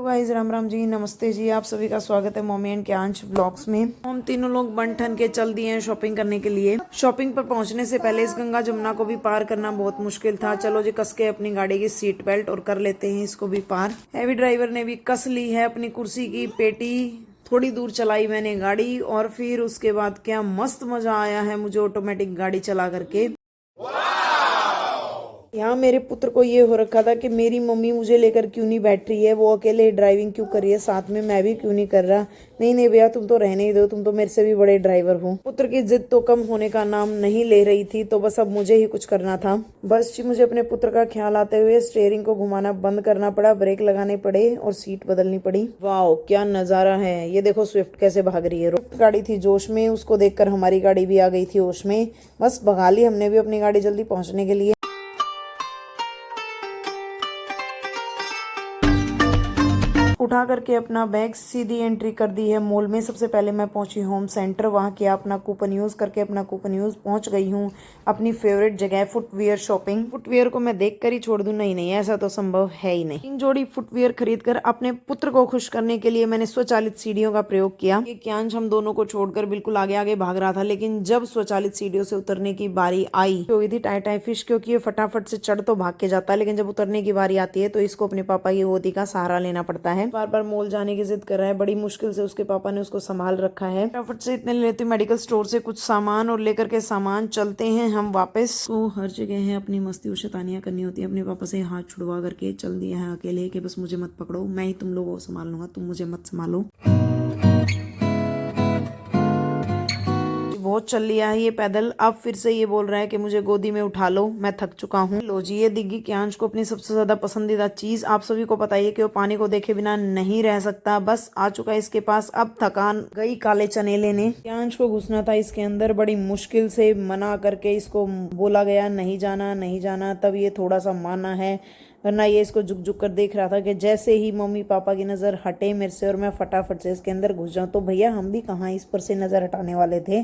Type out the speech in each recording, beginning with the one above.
Guys, Ram Ram ji, नमस्ते जी। आप सभी का स्वागत है मम्मी एंड क्यांश व्लॉग्स में। हम तीनों लोग बन ठन के चल दिए हैं शॉपिंग करने के लिए। शॉपिंग पर पहुंचने से पहले इस गंगा जमुना को भी पार करना बहुत मुश्किल था। चलो जी, कस के अपनी गाड़ी की सीट बेल्ट और कर लेते हैं इसको भी पार। हैवी ड्राइवर ने भी कस ली है अपनी कुर्सी की पेटी। थोड़ी दूर चलाई मैंने गाड़ी और फिर उसके बाद क्या मस्त मजा आया है मुझे ऑटोमेटिक गाड़ी चला करके। यहाँ मेरे पुत्र को ये हो रखा था कि मेरी मम्मी मुझे लेकर क्यों नहीं बैठ रही है, वो अकेले ड्राइविंग क्यों कर रही है, साथ में मैं भी क्यों नहीं कर रहा। नहीं नहीं भैया, तुम तो रहने ही दो, तुम तो मेरे से भी बड़े ड्राइवर हो। पुत्र की जिद तो कम होने का नाम नहीं ले रही थी, तो बस अब मुझे ही कुछ करना था। बस जी, मुझे अपने पुत्र का ख्याल आते हुए स्टीयरिंग को घुमाना बंद करना पड़ा, ब्रेक लगाने पड़े और सीट बदलनी पड़ी। वाह क्या नजारा है। ये देखो स्विफ्ट कैसे भाग रही है। स्विफ्ट गाड़ी थी जोश में, उसको देखकर हमारी गाड़ी भी आ गई थी होश में। बस भगा ली हमने भी अपनी गाड़ी जल्दी पहुंचने के लिए। उठा करके अपना बैग सीधी एंट्री कर दी है मॉल में। सबसे पहले मैं पहुंची होम सेंटर, वहां किया अपना कूपन यूज करके अपना कूपन यूज पहुंच गई हूं अपनी फेवरेट जगह फुटवियर शॉपिंग। फुटवियर को मैं देख कर ही छोड़ दूं? नहीं नहीं, ऐसा तो संभव है ही नहीं। 3 जोड़ी फुटवियर खरीद कर अपने पुत्र को खुश करने के लिए मैंने स्वचालित सीढ़ियों का प्रयोग किया। ये क्यांश हम दोनों को छोड़कर बिल्कुल आगे आगे भाग रहा था, लेकिन जब स्वचालित सीढ़ियों से उतरने की बारी आई तो थी टाई टाई फिश, क्योंकि ये फटाफट से चढ़ तो भाग के जाता है, लेकिन जब उतरने की बारी आती है तो इसको अपने पापा की गोदी का सहारा लेना पड़ता है। बार बार मॉल जाने की जिद कर रहा है, बड़ी मुश्किल से उसके पापा ने उसको संभाल रखा है। फटाफट से इतने लेते मेडिकल स्टोर से कुछ सामान और लेकर के सामान चलते हैं हम वापस। तो हर जगह है अपनी मस्ती और शैतानियां करनी होती है। अपने पापा से हाथ छुड़वा करके चल दिया है अकेले कि बस मुझे मत पकड़ो, मैं ही तुम लोगों को संभाल लूंगा, तुम मुझे मत संभालो। बहुत चल लिया है ये पैदल, अब फिर से ये बोल रहा है कि मुझे गोदी में उठा लो, मैं थक चुका हूँ। लो जी, ये दिग्गी क्यांश को अपनी सबसे ज्यादा पसंदीदा चीज। आप सभी को पता है कि वो पानी को देखे बिना नहीं रह सकता। बस आ चुका है इसके पास, अब थकान गई काले चने लेने। क्यांश को घुसना था इसके अंदर, बड़ी मुश्किल से मना करके इसको बोला गया नहीं जाना नहीं जाना, तब ये थोड़ा सा माना है, वरना ये इसको झुक झुक कर देख रहा था कि जैसे ही मम्मी पापा की नज़र हटे मेरे से और मैं फटाफट से इसके अंदर घुस जाऊं। तो भैया हम भी कहाँ इस पर से नज़र हटाने वाले थे।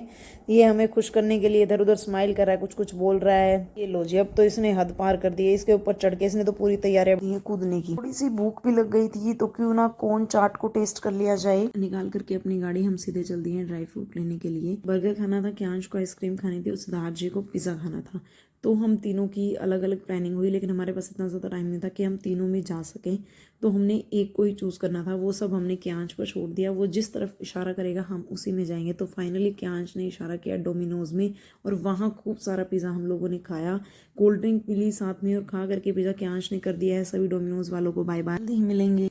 ये हमें खुश करने के लिए इधर उधर स्माइल कर रहा है, कुछ कुछ बोल रहा है। ये लो जी, अब तो इसने हद पार कर दी है। इसके ऊपर चढ़ के इसने तो पूरी तैयारी दी है कूदने की। थोड़ी सी भूख भी लग गई थी, तो क्यों ना कोन चाट को टेस्ट कर लिया जाए। निकाल करके अपनी गाड़ी हम सीधे चल दिए ड्राई फ्रूट लेने के लिए। बर्गर खाना था, क्यांश को आइसक्रीम खानी थी और सिद्धार्थ जी को पिज्जा खाना था। तो हम तीनों की अलग अलग प्लानिंग हुई, लेकिन हमारे पास इतना ज़्यादा टाइम नहीं था कि हम तीनों में जा सकें। तो हमने एक को ही चूज़ करना था। वो सब हमने क्यांश पर छोड़ दिया, वो जिस तरफ इशारा करेगा हम उसी में जाएंगे। तो फाइनली क्यांश ने इशारा किया डोमिनोज में, और वहाँ खूब सारा पिज़्ज़ा हम लोगों ने खाया, कोल्ड ड्रिंक पी ली साथ में, और खा करके पिज़्ज़ा क्यांश ने कर दिया है सभी डोमिनोज वालों को बाय बाय। जल्दी ही मिलेंगे।